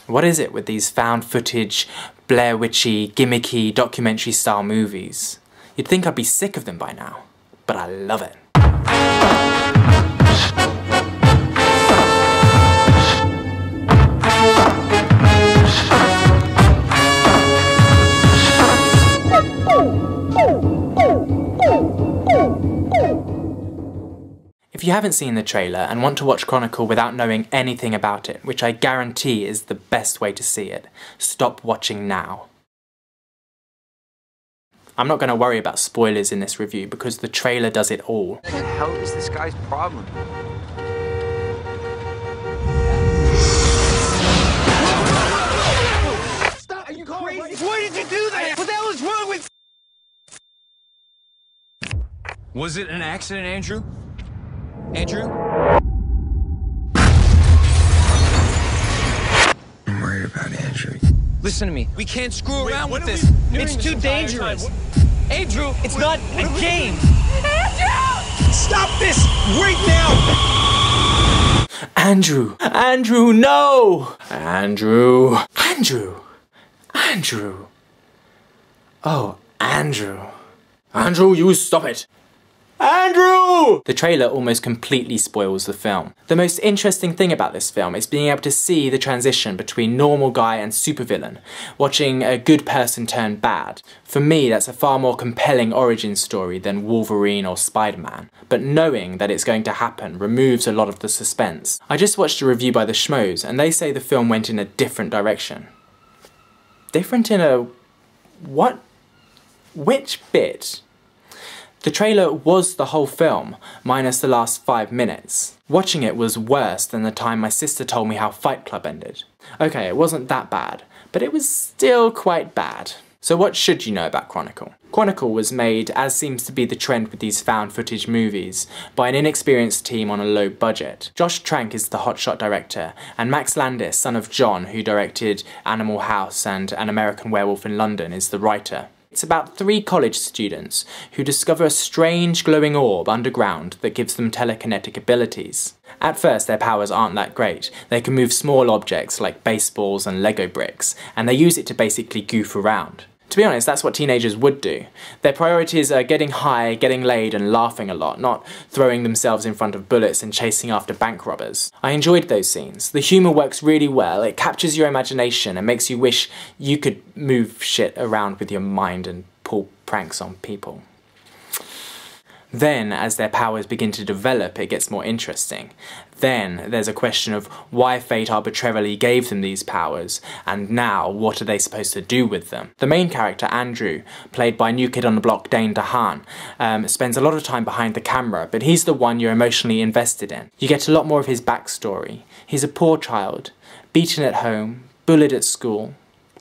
What is it with these found footage, Blair Witchy, gimmicky, documentary style movies? You'd think I'd be sick of them by now, but I love it. If you haven't seen the trailer and want to watch Chronicle without knowing anything about it, which I guarantee is the best way to see it, stop watching now. I'm not going to worry about spoilers in this review because the trailer does it all. What the hell is this guy's problem? Stop! Are you crazy? Why did you do that? What the hell is wrong with... Was it an accident, Andrew? Andrew? I'm worried about Andrew. Listen to me. We can't screw around with this. It's too dangerous. Andrew, it's not a game. Andrew! Stop this right now! Andrew! Andrew, no! Andrew! Andrew! Andrew! Oh, Andrew. Andrew, you stop it! Andrew! The trailer almost completely spoils the film. The most interesting thing about this film is being able to see the transition between normal guy and supervillain, watching a good person turn bad. For me, that's a far more compelling origin story than Wolverine or Spider-Man. But knowing that it's going to happen removes a lot of the suspense. I just watched a review by the Schmoes, and they say the film went in a different direction. Different in a... what? Which bit? The trailer was the whole film, minus the last 5 minutes. Watching it was worse than the time my sister told me how Fight Club ended. Okay, it wasn't that bad, but it was still quite bad. So what should you know about Chronicle? Chronicle was made, as seems to be the trend with these found footage movies, by an inexperienced team on a low budget. Josh Trank is the hotshot director, and Max Landis, son of John, who directed Animal House and An American Werewolf in London, is the writer. It's about 3 college students who discover a strange glowing orb underground that gives them telekinetic abilities. At first their powers aren't that great. They can move small objects like baseballs and Lego bricks, and they use it to basically goof around. To be honest, that's what teenagers would do. Their priorities are getting high, getting laid and laughing a lot, not throwing themselves in front of bullets and chasing after bank robbers. I enjoyed those scenes. The humour works really well, it captures your imagination and makes you wish you could move shit around with your mind and pull pranks on people. Then, as their powers begin to develop, it gets more interesting. Then, there's a question of why fate arbitrarily gave them these powers, and now, what are they supposed to do with them? The main character, Andrew, played by New Kid on the Block Dane DeHaan, spends a lot of time behind the camera, but he's the one you're emotionally invested in. You get a lot more of his backstory. He's a poor child, beaten at home, bullied at school,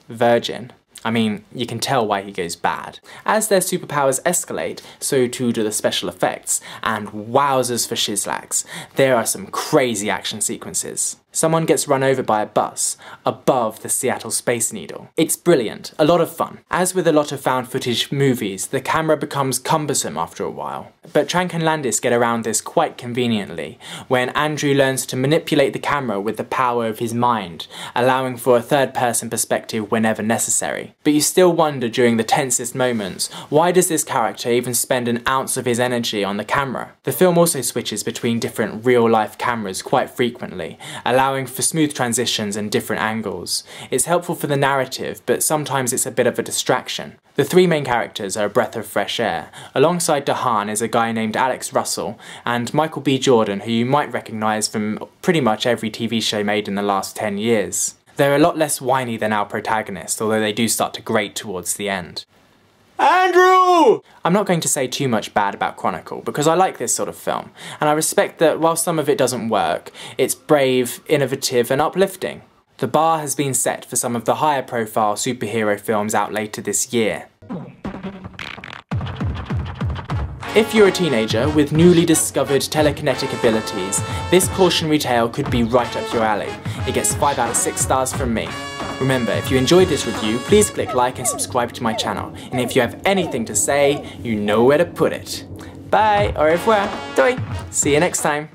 virgin. I mean, you can tell why he goes bad. As their superpowers escalate, so too do the special effects, and wowzers for shizlags. There are some crazy action sequences. Someone gets run over by a bus above the Seattle Space Needle. It's brilliant, a lot of fun. As with a lot of found footage movies, the camera becomes cumbersome after a while. But Trank and Landis get around this quite conveniently, when Andrew learns to manipulate the camera with the power of his mind, allowing for a third-person perspective whenever necessary. But you still wonder during the tensest moments, why does this character even spend an ounce of his energy on the camera? The film also switches between different real-life cameras quite frequently, allowing for smooth transitions and different angles. It's helpful for the narrative, but sometimes it's a bit of a distraction. The 3 main characters are a breath of fresh air. Alongside DeHaan is a guy named Alex Russell, and Michael B. Jordan, who you might recognise from pretty much every TV show made in the last 10 years. They're a lot less whiny than our protagonist, although they do start to grate towards the end. Andrew! I'm not going to say too much bad about Chronicle, because I like this sort of film, and I respect that while some of it doesn't work, it's brave, innovative and uplifting. The bar has been set for some of the higher profile superhero films out later this year. If you're a teenager with newly discovered telekinetic abilities, this cautionary tale could be right up your alley. It gets 5 out of 6 stars from me. Remember, if you enjoyed this review, please click like and subscribe to my channel. And if you have anything to say, you know where to put it. Bye, au revoir, doi. See you next time.